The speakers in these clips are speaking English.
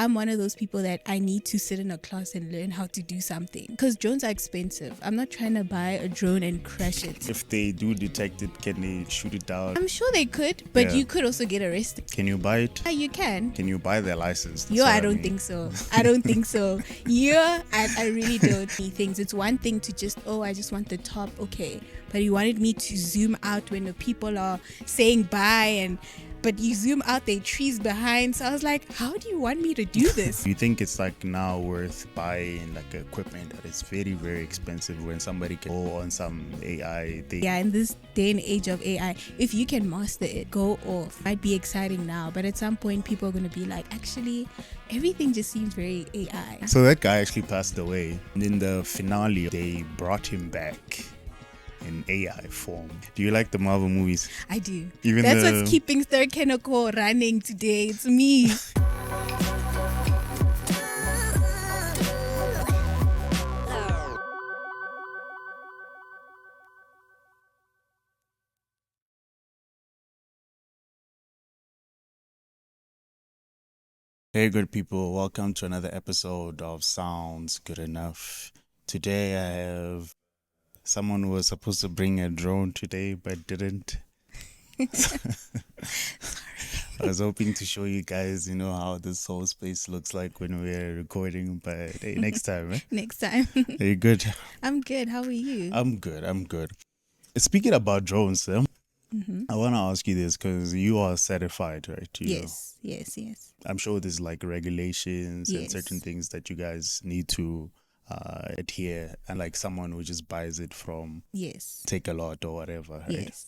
I'm one of those people that I need to sit in a class and learn how to do something, because drones are expensive. I'm not trying to buy a drone and crash it. If they do detect it, can they shoot it down? I'm sure they could, but Yeah. you could also get arrested. Can you buy it? Yeah, you can. Can you buy their license? That's Yo, what I don't mean. think so. I don't think so. Yeah, I really don't. Things. It's one thing to just, I just want the top, okay. But you wanted me to zoom out when the people are saying bye, but you zoom out, there are trees behind. So I was like, how do you want me to do this? You think it's like now worth buying like equipment that is very, very expensive when somebody can go on some AI thing? Yeah, in this day and age of AI, if you can master it, go off. Might be exciting now, but at some point people are going to be like, actually, everything just seems very AI. So that guy actually passed away. In the finale, they brought him back in AI form. Do you like the Marvel movies? I do. Even That's what's keeping Sir Kenoko running today. It's me. Hey, good people. Welcome to another episode of Sounds Good Enough. Today I have someone who was supposed to bring a drone today but didn't. I was hoping to show you guys, how this whole space looks like when we're recording, but hey, next time, eh? Next time. Are you good? I'm good. How are you? I'm good. Speaking about drones, I want to ask you this because you are certified, right? Yes. I'm sure there's like regulations and Yes. certain things that you guys need to adhere, and like someone who just buys it from Yes. Take a Lot or whatever, right? Yes.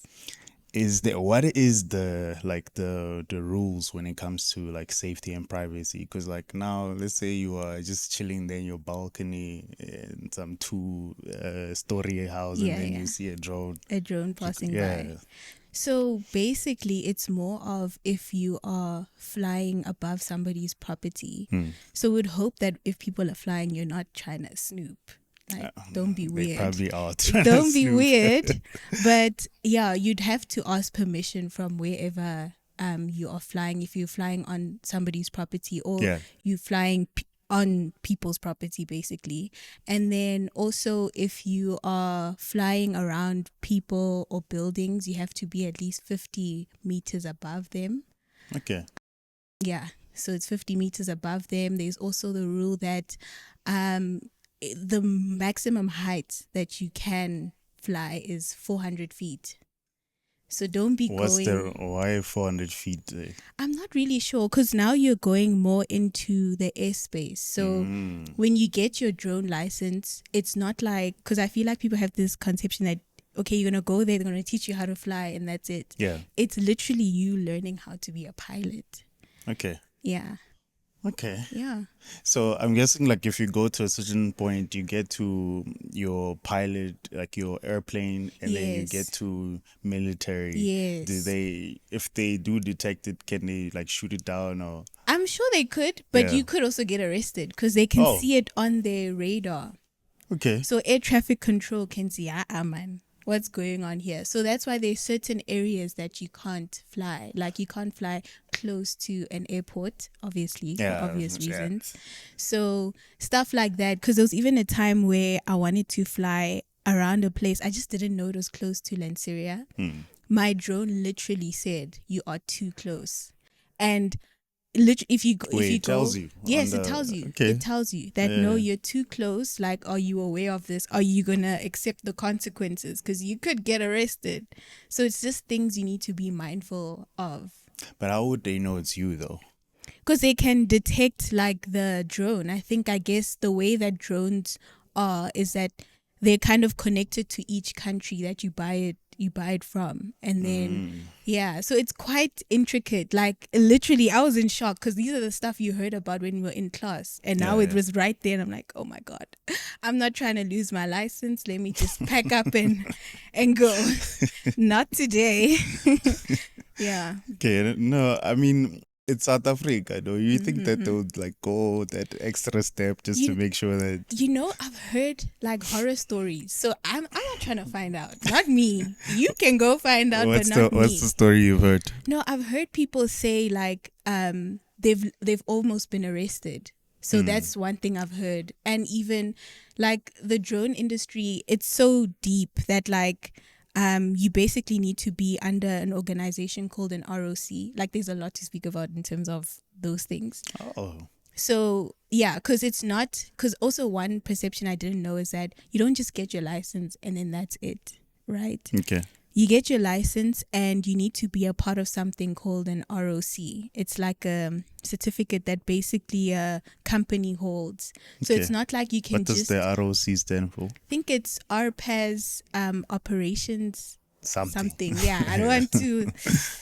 What is the rules when it comes to like safety and privacy? Because like now, let's say you are just chilling there in your balcony in some two-story house, and then you see a drone. A drone passing Yeah. by. So basically, it's more of if you are flying above somebody's property. So we'd hope that if people are flying, you're not trying to snoop. Like, don't be They weird. probably are. trying to Don't be snoop. weird. But yeah, you'd have to ask permission from wherever you are flying. If you're flying on somebody's property, or Yeah. you flying on people's property, basically. And then also, if you are flying around people or buildings, you have to be at least 50 meters above them. Okay. Yeah, so it's 50 meters above them. There's also the rule that the maximum height that you can fly is 400 feet. So don't be Why 400 feet? I'm not really sure, because now you're going more into the airspace. So when you get your drone license, it's not like, because I feel like people have this conception that, okay, you're going to go there, they're going to teach you how to fly and that's it. Yeah. It's literally you learning how to be a pilot. Okay. Yeah. Okay. Yeah. So I'm guessing like if you go to a certain point, you get to your pilot, like your airplane, and then you Yes. get to military. Yes. If they do detect it, can they like shoot it down or? I'm sure they could, but Yeah. you could also get arrested because they can Oh. see it on their radar. Okay. So air traffic control can see, man, what's going on here? So that's why there's certain areas that you can't fly. Like you can't fly close to an airport, obviously, Yeah, for obvious yeah. reasons. So stuff like that. Because there was even a time where I wanted to fly around a place. I just didn't know it was close to Lanseria. My drone literally said, "You are too close." And if you go, It tells you. Yes, on it the- tells you. Okay. It tells you that no, you're too close. Like, are you aware of this? Are you gonna accept the consequences? Because you could get arrested. So it's just things you need to be mindful of. But how would they know it's you though? Because they can detect like the drone. I guess the way that drones are is that they're kind of connected to each country that you buy it from. And then so it's quite intricate. Like literally I was in shock because these are the stuff you heard about when we were in class, and now it was right there, and I'm like, oh my god, I'm not trying to lose my license. Let me just pack up and go. Not today. Yeah. Okay. No, I mean, it's South Africa, though. You think that they would like go that extra step just to make sure that? I've heard like horror stories, so I'm not trying to find out. Not me. You can go find out, but not me. What's the story you've heard? No, I've heard people say like they've almost been arrested. So that's one thing I've heard. And even like the drone industry, it's so deep that like you basically need to be under an organization called an ROC. Like there's a lot to speak about in terms of those things. Oh. So yeah, because also one perception I didn't know is that you don't just get your license and then that's it, right? Okay. You get your license and you need to be a part of something called an ROC. It's like a certificate that basically a company holds. So it's not like you can What does the ROC stand for? I think it's RPAS operations Something. Yeah, I don't want to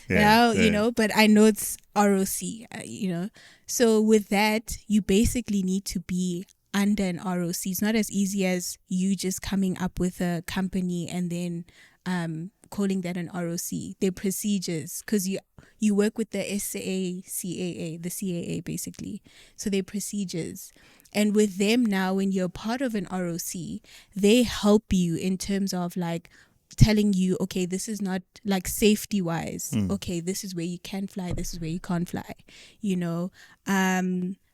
you know, but I know it's ROC, you know. So with that, you basically need to be under an ROC. It's not as easy as you just coming up with a company and then calling that an ROC. They're procedures because you work with the CAA, the CAA basically. So they're procedures. And with them now, when you're part of an ROC, they help you in terms of like telling you, okay, this is not like safety wise. Okay, this is where you can fly. This is where you can't fly, you know.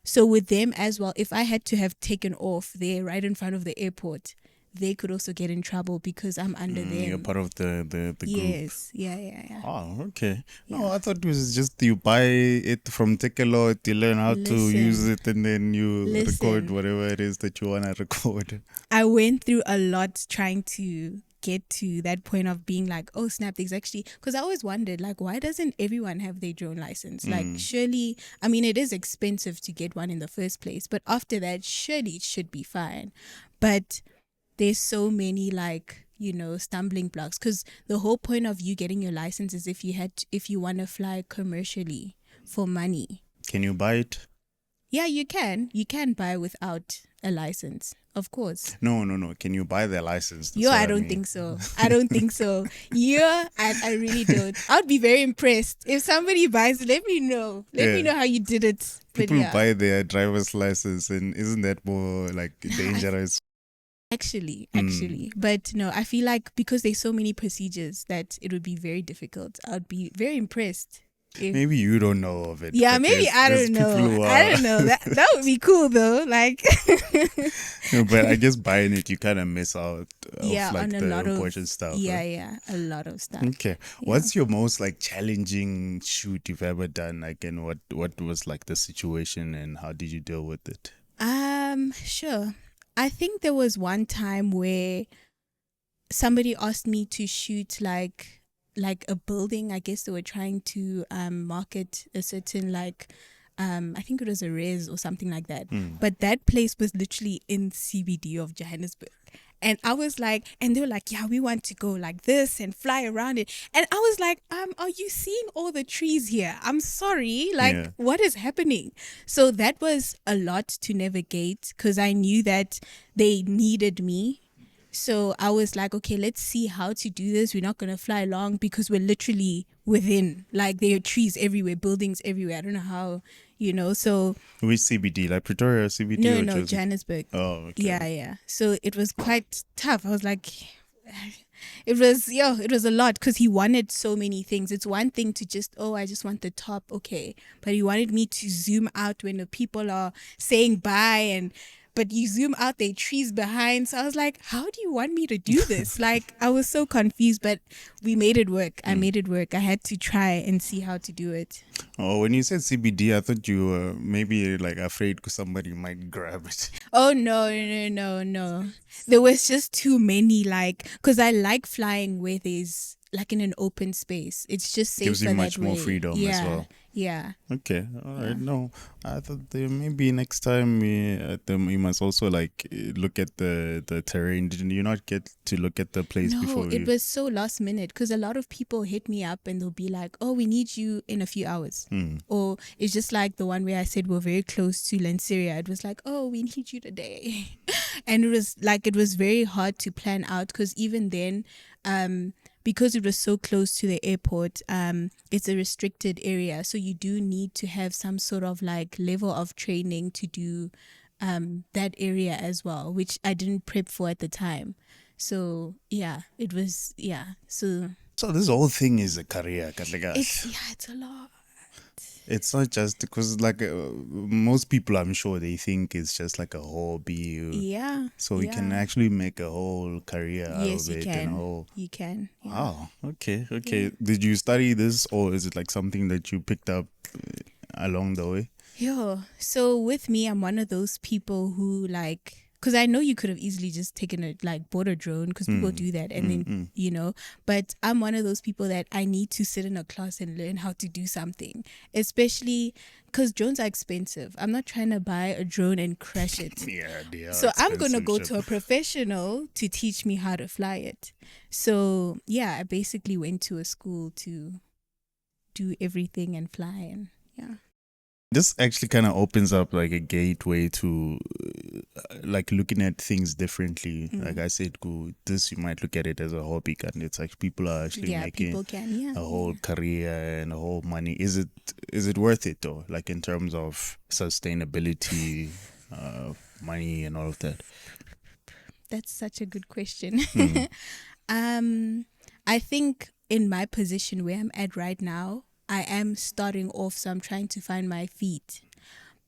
So with them as well, if I had to have taken off there right in front of the airport, they could also get in trouble because I'm under them. You're part of the group. Yes. Yeah. Oh, okay. Yeah. No, I thought it was just you buy it from Tekelo, you learn how to use it, and then you record whatever it is that you want to record. I went through a lot trying to get to that point of being like, oh snap, there's actually, because I always wondered like, why doesn't everyone have their drone license? Like surely, I mean, it is expensive to get one in the first place, but after that surely it should be fine. But there's so many like, you know, stumbling blocks, because the whole point of you getting your license is if you want to fly commercially for money. Can you buy it? Yeah, you can buy without a license, of course. No. Can you buy their license? I don't think so. I really don't. I would be very impressed if somebody buys it. Let me know. Let me know how you did it. People buy their driver's license, and isn't that more like dangerous? Actually, but no, I feel like because there's so many procedures that it would be very difficult. I would be very impressed. Maybe you don't know of it. Yeah, maybe I don't know. I don't know. That would be cool though. Like, no, but I guess buying it, you kind of miss out of like on a the lot important stuff. Yeah, a lot of stuff. Okay, what's your most like challenging shoot you've ever done? Like, and what was like the situation, and how did you deal with it? Sure. I think there was one time where somebody asked me to shoot like a building. I guess they were trying to market a certain like I think it was a res or something like that. But that place was literally in CBD of Johannesburg. And I was like, and they were like, yeah, we want to go like this and fly around it. And I was like, are you seeing all the trees here? I'm sorry. Like, what is happening? So that was a lot to navigate because I knew that they needed me. So I was like, okay, let's see how to do this. We're not going to fly long because we're literally within, like there are trees everywhere, buildings everywhere. I don't know how, you know, so. Which CBD? Like Pretoria CBD? No, Johannesburg. Oh, okay. Yeah. So it was quite tough. I was like, it was a lot because he wanted so many things. It's one thing to just, I just want the top. Okay. But he wanted me to zoom out when the people are saying bye but you zoom out, there are trees behind. So I was like, how do you want me to do this? Like, I was so confused, but we made it work. I made it work. I had to try and see how to do it. Oh, when you said CBD, I thought you were maybe like afraid because somebody might grab it. Oh, no. There was just too many, like, because I like flying where there's like in an open space. It's just safer. Gives you much more freedom as well. Yeah. Okay. All right. No, I thought maybe next time you must also like look at the terrain. Did you not get to look at the place before? No, it was so last minute because a lot of people hit me up and they'll be like, "Oh, we need you in a few hours," or it's just like the one where I said we're very close to Lanseria. It was like, "Oh, we need you today," and it was very hard to plan out because even then, because it was so close to the airport, it's a restricted area. So you do need to have some sort of like level of training to do that area as well, which I didn't prep for at the time. So it was. So this whole thing is a career. it's a lot. It's not just because, like, most people, I'm sure they think it's just like a hobby. Yeah, So you can yeah. actually make a whole career out Yes, of you it and a can. whole. You can. Yeah. Wow. Okay. Yeah. Okay. Did you study this, or is it like something that you picked up along the way? Yo, so with me, I'm one of those people who like, because I know you could have easily just taken a like bought a drone because people Mm, do that, and mm, then mm. but I'm one of those people that I need to sit in a class and learn how to do something, especially because drones are expensive. I'm not trying to buy a drone and crash it. Yeah, they are So I'm gonna expensive go shit. to a professional to teach me how to fly it. So yeah, I basically went to a school to do everything and fly and yeah. This actually kind of opens up like a gateway to like looking at things differently. Like Mm. I said, go this you might look at it as a hobby, and it's like people are actually Yeah, making people can. Yeah, a yeah. whole career and a whole money. Is it worth it though? Like in terms of sustainability, money and all of that. That's such a good question. Hmm. um, I think in my position where I'm at right now, I am starting off, so I'm trying to find my feet.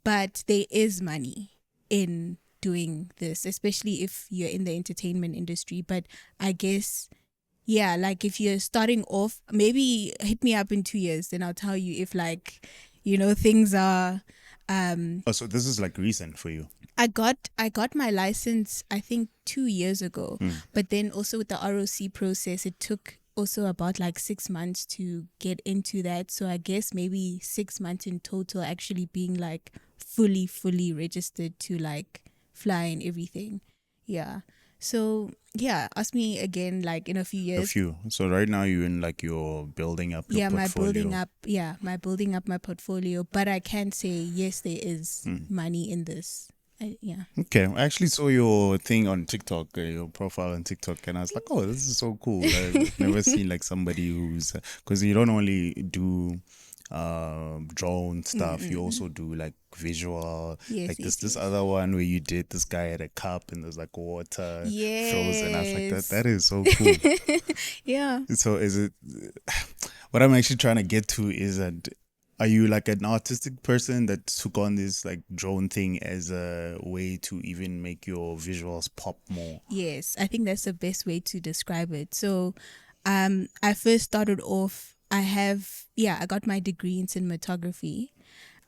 But there is money in doing this, especially if you're in the entertainment industry. But I guess, yeah, like if you're starting off, maybe hit me up in 2 years, then I'll tell you if like, things are Oh, so this is like recent for you. I got my license I think 2 years ago, Hmm. but then also with the ROC process, it took also about like 6 months to get into that. So I guess maybe 6 months in total, actually being like fully registered to like fly and everything. Yeah. So yeah, ask me again like in a few A years. few. So right now you're in like you're building up your portfolio. My building up my portfolio. But I can say yes, there is Hmm. money in this. Yeah. Okay, I actually saw your thing on TikTok, your profile on TikTok, and I was like, "Oh, this is so cool." I've never seen like somebody who's because you don't only do drone stuff, you Mm-mm. also do like visual, Yes, like this yes, this yes. other one where you did this guy at a cup and there's like water frozen. I was like, that Yes. that is so cool. Yeah. So is it what I'm actually trying to get to is that are you like an artistic person that took on this like drone thing as a way to even make your visuals pop more? Yes, I think that's the best way to describe it. So, I first started off. I got my degree in cinematography.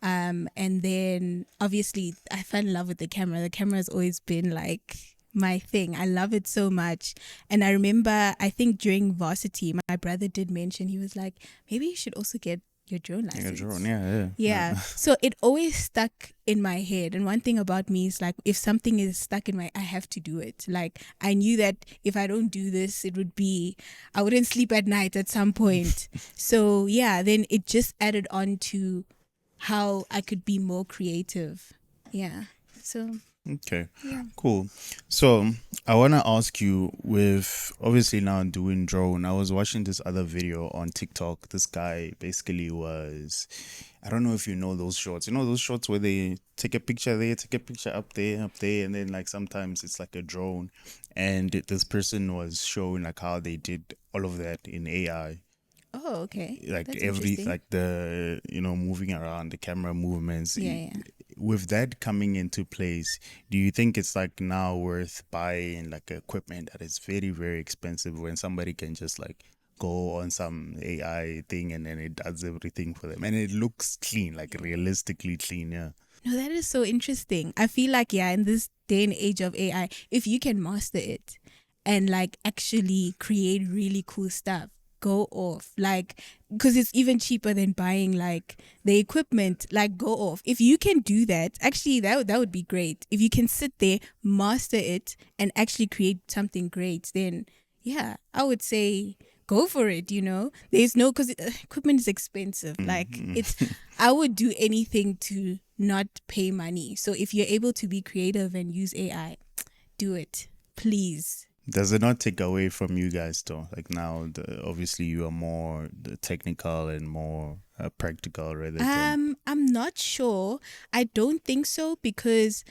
And then obviously I fell in love with the camera. The camera has always been like my thing. I love it so much. And I remember, I think during varsity, my brother did mention, he was like, maybe you should also get your drone Like a drone, license. yeah, Yeah. yeah. So it always stuck in my head. And one thing about me is like, if something is stuck in my, I have to do it. Like, I knew that if I don't do this, I wouldn't sleep at night at some point. So yeah, then it just added on to how I could be more creative. Yeah. So, Okay, yeah. cool. So I want to ask you with obviously now doing drone, I was watching this other video on TikTok. This guy basically was, I don't know if you know those shorts. You know those shorts where they take a picture there, take a picture up there, and then like sometimes it's like a drone. And this person was showing like how they did all of that in AI, Oh, okay. like That's every interesting. like the moving around the camera movements. Yeah, yeah. With that coming into place, do you think it's like now worth buying like equipment that is very very expensive when somebody can just like go on some AI thing and then it does everything for them and it looks clean, like realistically clean? Yeah. No, that is so interesting. I feel like, yeah, in this day and age of AI, if you can master it and like actually create really cool stuff, go off. Like, because it's even cheaper than buying like the equipment, like, go off. If you can do that, actually, that would be great. If you can sit there, master it, and actually create something great, then yeah, I would say go for it. There's no, because equipment is expensive. Like, it's, Mhm. I would do anything to not pay money. So if you're able to be creative and use AI, do it, please. Does it not take away from you guys though? Like now, obviously you are more the technical and more practical rather than. I'm not sure. I don't think so, because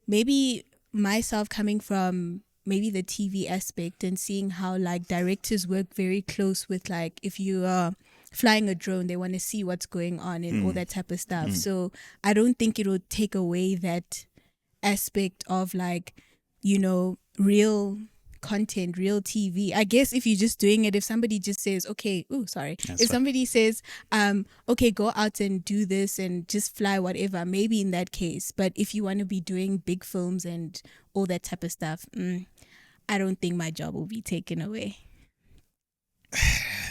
maybe myself coming from maybe the TV aspect and seeing how like directors work very close with, like, if you are flying a drone, they want to see what's going on and all that type of stuff. So I don't think it will take away that aspect of like, real content, real TV. I guess if you're just doing it, if somebody just says, okay, That's if right. somebody says, okay, go out and do this and just fly whatever, maybe in that case. But if you want to be doing big films and all that type of stuff, I don't think my job will be taken away.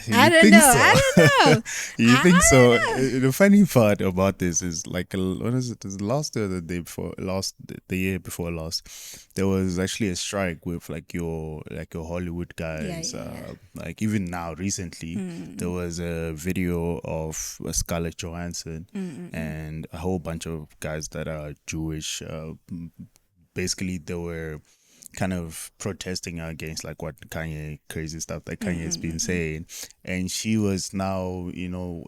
You I don't think know. so? I don't know. You I think so? don't know. The funny part about this is like, what is it? Is last year, or the day before last, the year before last, there was actually a strike with like your Hollywood guys. Yeah. Like even now, recently, there was a video of Scarlett Johansson and a whole bunch of guys that are Jewish. Basically, they were kind of protesting against like what Kanye crazy stuff that Kanye has been saying, and she was now,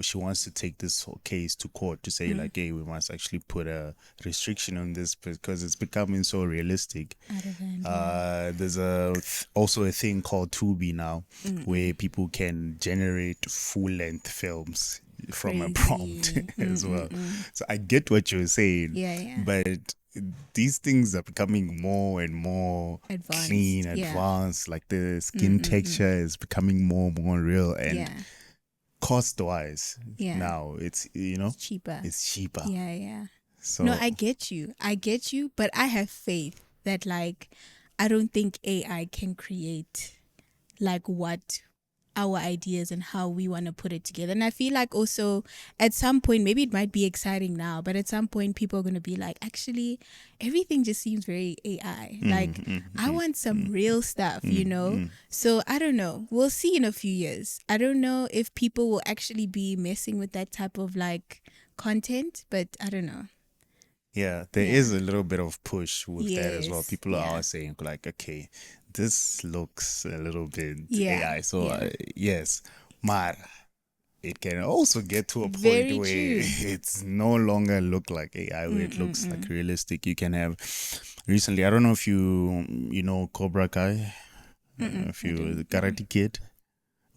she wants to take this whole case to court to say like, hey, we must actually put a restriction on this because it's becoming so realistic. Out of hand, There's also a thing called Tubi now, where people can generate full length films from a prompt as well. So I get what you're saying, Yeah. but these things are becoming more and more Advanced, clean, yeah. advanced. Like the skin texture is becoming more and more real, and Yeah. cost-wise, Yeah. now it's Cheaper. it's cheaper. Yeah. So No, I get you, but I have faith that like I don't think AI can create like what our ideas and how we want to put it together. And I feel like also at some point, maybe it might be exciting now, but at some point people are going to be like, actually, everything just seems very AI. Like I want some real stuff, So I don't know. We'll see in a few years. I don't know if people will actually be messing with that type of like content, but I don't know. yeah, there is a little bit of push with that as well. Yes, People yeah. are saying like, okay, this looks a little bit Yeah, AI. So yeah. yes, but it can also get to a point Very where true. it's no longer look like AI, where it looks like realistic. You can have recently, I don't know if you know Cobra Kai, if you the Karate Kid,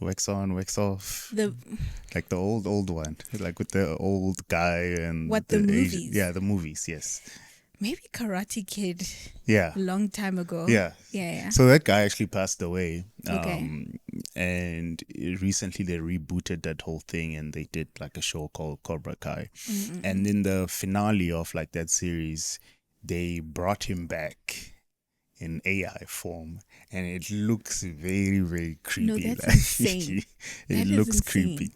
wax on, wax off, The like the old one, like with the old guy and What, the Asian, movies? yeah, the movies, yes, maybe Karate Kid yeah. a long time ago. Yeah. Yeah. So that guy actually passed away. Okay. And recently they rebooted that whole thing and they did like a show called Cobra Kai. And in the finale of like that series, they brought him back in AI form, and it looks very, very creepy. No, that's Like, insane. it That is looks insane. creepy.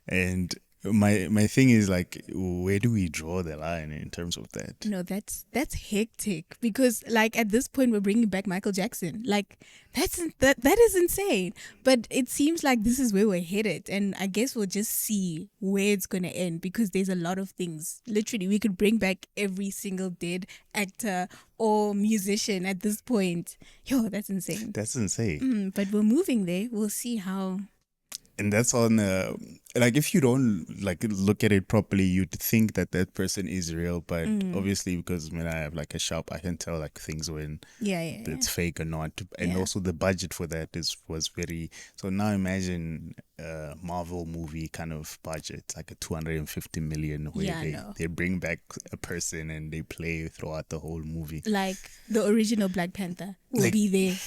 And my thing is like, where do we draw the line in terms of that? No, that's hectic because like at this point we're bringing back Michael Jackson. Like that is insane. But it seems like this is where we're headed, and I guess we'll just see where it's gonna end because there's a lot of things. Literally, we could bring back every single dead actor or musician at this point. Yo, that's insane. That's insane. But we're moving there. We'll see how. And that's on like, if you don't like look at it properly, you'd think that that person is real, but obviously because when I have like a shop, I can tell like things when Yeah. it's fake or not. And Yeah. also the budget for that was very, so now imagine a Marvel movie kind of budget, like a 250 million, where Yeah, no. they bring back a person and they play throughout the whole movie. Like the original Black Panther will Like- be there.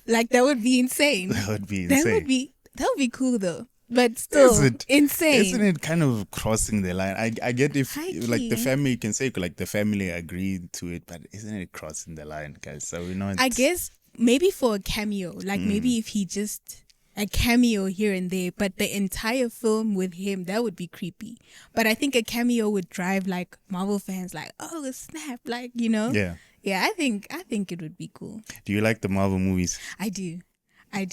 Like that would be insane. That would be insane. That would be cool though. But still insane. Isn't it kind of crossing the line? I get if High-key. like the family, you can say like the family agreed to it, but isn't it crossing the line, guys? So we know. I guess maybe for a cameo, like maybe if he just a cameo here and there, but the entire film with him, that would be creepy. But I think a cameo would drive like Marvel fans like, oh snap, like, Yeah. Yeah, I think it would be cool. Do you like the Marvel movies? I do.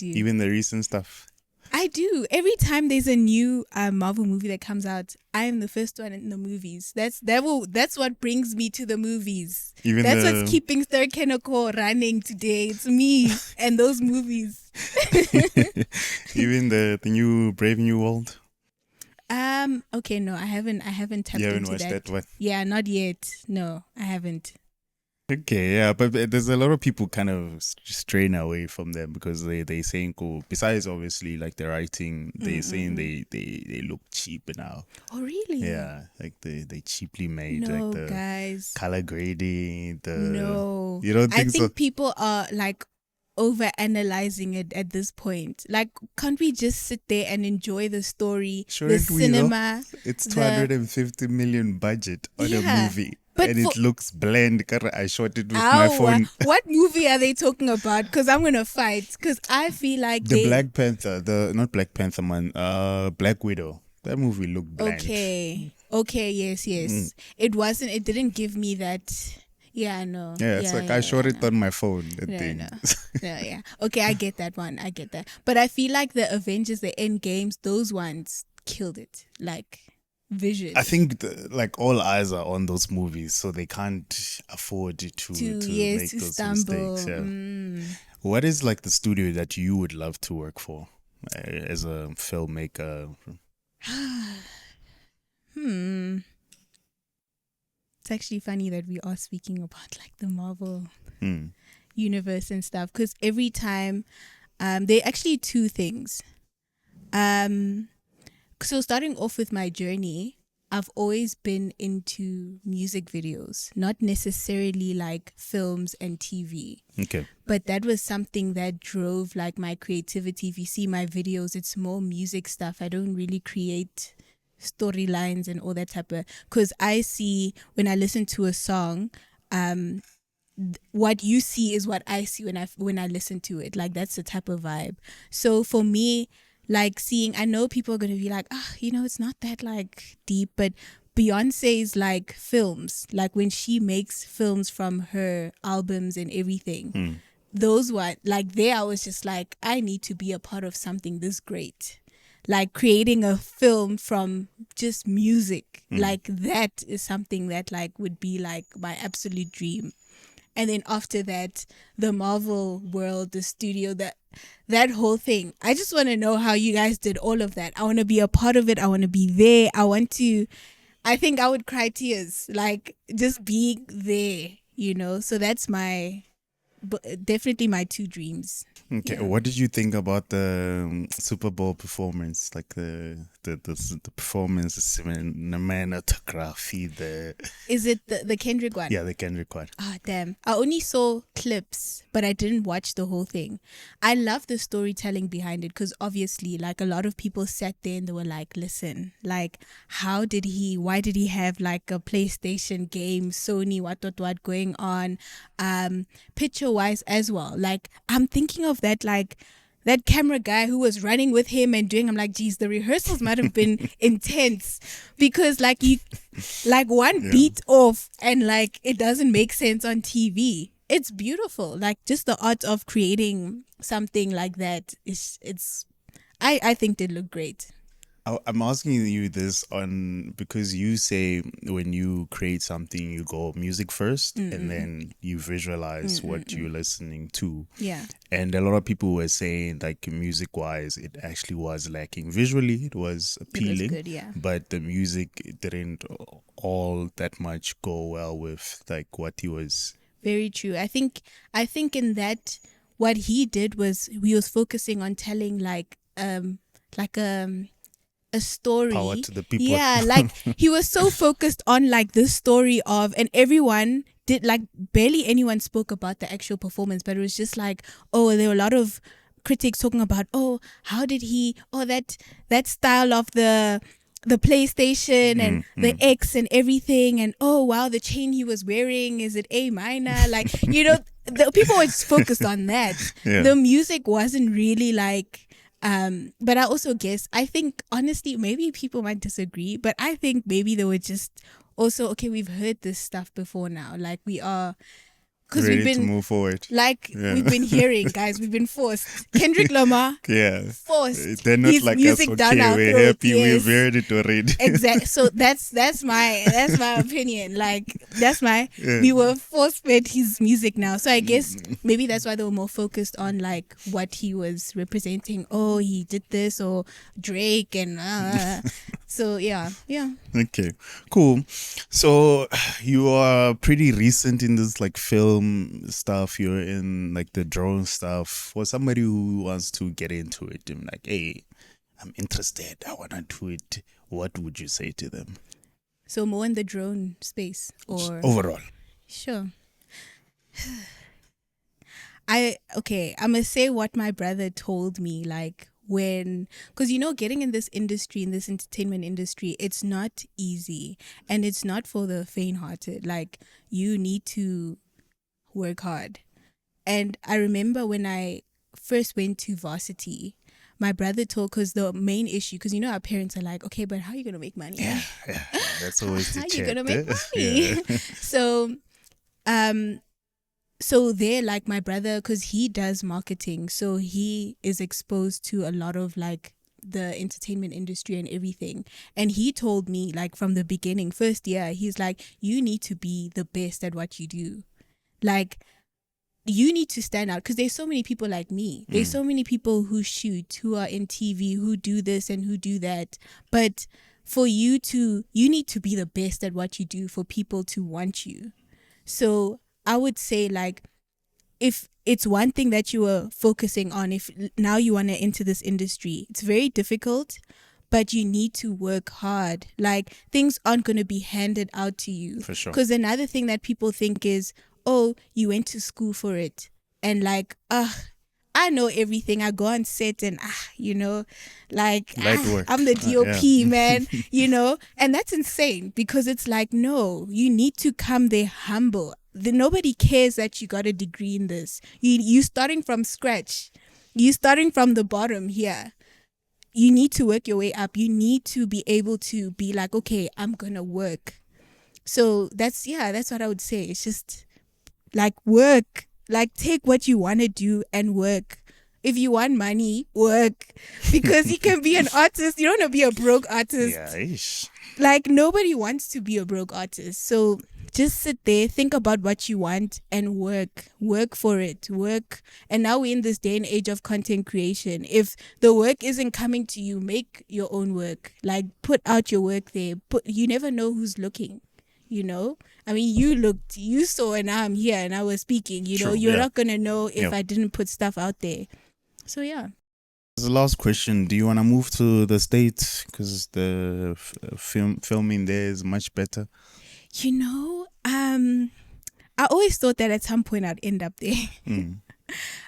Even the recent stuff? I do. Every time there's a new Marvel movie that comes out, I am the first one in the movies. That's what brings me to the movies. That's what's keeping Sir Kenoko running today. It's me and those movies. Even the new Brave New World? Okay, no, I haven't tapped You haven't into watched that one? Yeah, not yet. No, I haven't. Okay, yeah, but there's a lot of people kind of straying away from them because they saying cool. Besides, obviously, like the writing, they saying they look cheap now. Oh, really? Yeah, like they cheaply made like No, the guys. color grading, the No. you don't I think so? think people are like over analyzing it at this point. Like, can't we just sit there and enjoy the story, the Shouldn't we though? cinema, It's the 250 million budget on a yeah. movie But and for it looks bland. I shot it with my Ow, phone. what movie are they talking about? Because I'm gonna fight. Because I feel like The they Black Panther, the not Black Panther man, Black Widow. That movie looked bland. okay, yes, Mm. yes. It wasn't. It didn't give me that. Yeah, no. Yeah, it's Yeah, like I yeah, shot yeah, it no. on my phone. That No, thing. no. No, yeah. Okay, I get that one. I get that. But I feel like the Avengers, the End Games, those ones killed it. Like, I visually. think like all eyes are on those movies, so they can't afford to Yes, make to those mistakes. stumble. Yeah. What is like the studio that you would love to work for as a filmmaker? Hmm. It's actually funny that we are speaking about like the Marvel Hmm. universe and stuff because every time there are actually two things. So starting off with my journey, I've always been into music videos, not necessarily like films and TV. Okay. But that was something that drove like my creativity. If you see my videos, it's more music stuff. I don't really create storylines and all that type of, because I see when I listen to a song, what you see is what I see when I listen to it. Like that's the type of vibe. So for me, like seeing, I know people are gonna be like, it's not that like deep, but Beyonce's like films, like when she makes films from her albums and everything, those what like there I was just like, I need to be a part of something this great. Like creating a film from just music, like that is something that like would be like my absolute dream. And then after that, the Marvel world, the studio, that whole thing. I just want to know how you guys did all of that. I want to be a part of it. I want to be there. I think I would cry tears, like just being there. So that's definitely my two dreams. Okay. Yeah. What did you think about the Super Bowl performance? Like the performance, the cinematography, the Is it the Kendrick one? yeah, the Kendrick one. Ah, damn. I only saw clips, but I didn't watch the whole thing. I love the storytelling behind it because obviously, like, a lot of people sat there and they were like, listen, like, why did he have like a PlayStation game, Sony, what going on, picture wise as well. Like, I'm thinking of that, like, that camera guy who was running with him and doing, I'm like, geez, the rehearsals might have been intense because like one Yeah. beat off and like it doesn't make sense on TV. It's beautiful. Like just the art of creating something like that I think they look great. I'm asking you this on because you say when you create something, you go music first and then you visualize what you're listening to. Yeah. And a lot of people were saying, like, music wise, it actually was lacking. Visually, it was appealing, good, yeah. but the music didn't all that much go well with like what he was. Very true. I think in that what he did was he was focusing on telling like a story. Power to the people. Yeah, like he was so focused on like this story of, and everyone did like barely anyone spoke about the actual performance, but it was just like, oh, there were a lot of critics talking about, oh, how did he, oh, that style of the PlayStation and the X and everything, and oh wow, the chain he was wearing, is it A minor? Like, the people were just focused on that. Yeah. The music wasn't really like but I also guess, I think honestly, maybe people might disagree, but I think maybe they were just also, okay, we've heard this stuff before now. Like we are, because Ready we've been to move forward. like Yeah. we've been hearing, guys, we've been forced. Kendrick Lamar, Yeah. forced. They're not His like us, music down okay, our we're throat, happy, yes. we've heard it already. Exactly. So that's my opinion. Like Yeah. we were force fed his music now. So I guess maybe that's why they were more focused on like what he was representing. Oh, he did this, or Drake and So yeah. Okay, cool. So you are pretty recent in this like film stuff. You're in like the drone stuff. For somebody who wants to get into it, and like, hey, I'm interested. I wanna do it. What would you say to them So more in the drone space, or overall? sure. I'm gonna say what my brother told me, like when, because getting in this industry, in this entertainment industry, it's not easy, and it's not for the faint-hearted. Like, you need to work hard. And I remember when I first went to varsity, my brother told, because the main issue, because our parents are like, okay, but how are you gonna make money? Yeah, yeah, that's always the How are you chat. gonna make Yeah. money? So um so there, like, my brother, because he does marketing, so he is exposed to a lot of like the entertainment industry and everything. And he told me, like, from the beginning, first year, he's like, you need to be the best at what you do. Like, you need to stand out, because there's so many people like me. There's so many people who shoot, who are in TV, who do this and who do that. But for you need to be the best at what you do for people to want you. So I would say, like, if it's one thing that you are focusing on, if now you want to enter this industry, it's very difficult, but you need to work hard. Like, things aren't going to be handed out to you. For sure. Because another thing that people think is, oh, you went to school for it. And like, I know everything. I go on set and, like, Light work. I'm the DOP, Yeah. man, and that's insane, because it's like, no, you need to come there humble. Nobody cares that you got a degree in this. You starting from scratch. You starting from the bottom here. You need to work your way up. You need to be able to be like, okay, I'm going to work. So that's what I would say. It's just like, work. Like, take what you want to do and work. If you want money, work. Because you can be an artist. You don't want to be a broke artist. Yeah, ish. Like, nobody wants to be a broke artist. So just sit there, think about what you want, and work for it. And now we're in this day and age of content creation. If the work isn't coming to you, make your own work. Like, put out your work there. You never know who's looking. I mean, you saw, and I'm here and I was speaking. True, you're yeah. not gonna know if Yeah. I didn't put stuff out there. So yeah. As the last question, do you want to move to the States? Because the filming there is much better. I always thought that at some point I'd end up there.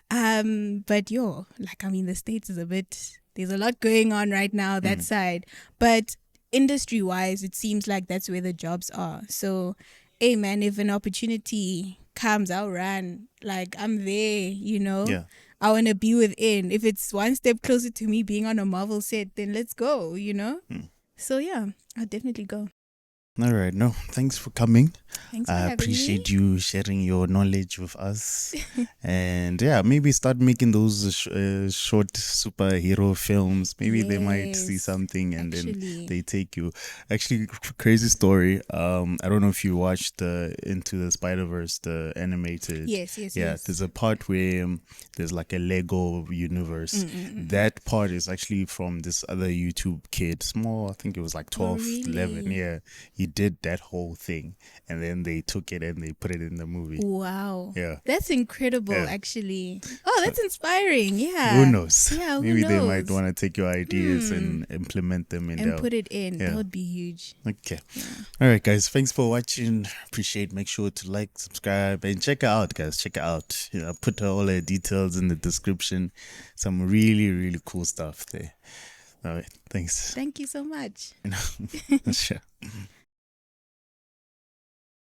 But the States is there's a lot going on right now, that side. But industry wise, it seems like that's where the jobs are. So, hey man, if an opportunity comes, I'll run. Like, I'm there, Yeah. I want to be within. If it's one step closer to me being on a Marvel set, then let's go, So yeah, I'll definitely go. All right. No, thanks for coming. Thanks for I having appreciate me. you sharing your knowledge with us. And yeah, maybe start making those short superhero films. Maybe they might see Yes, something and then actually. they take you. Actually, crazy story. I don't know if you watched Into the Spider-Verse, the animated. Yes. Yeah, there's a part where there's like a Lego universe. That part is actually from this other YouTube kid. Small, I think it was like 12, 11. Really? Yeah, he did that whole thing. And then they took it and they put it in the movie. Wow. Yeah. That's incredible, Yeah. actually. Oh, that's inspiring. Yeah. Who knows? Yeah, who Maybe knows? they might want to take your ideas and implement them in And their... put it in. Yeah. That would be huge. Okay. All right, guys. Thanks for watching. Appreciate. Make sure to like, subscribe, and check her out, guys. Check her out. I put all her details in the description. Some really, really cool stuff there. All right. Thanks. Thank you so much. Sure.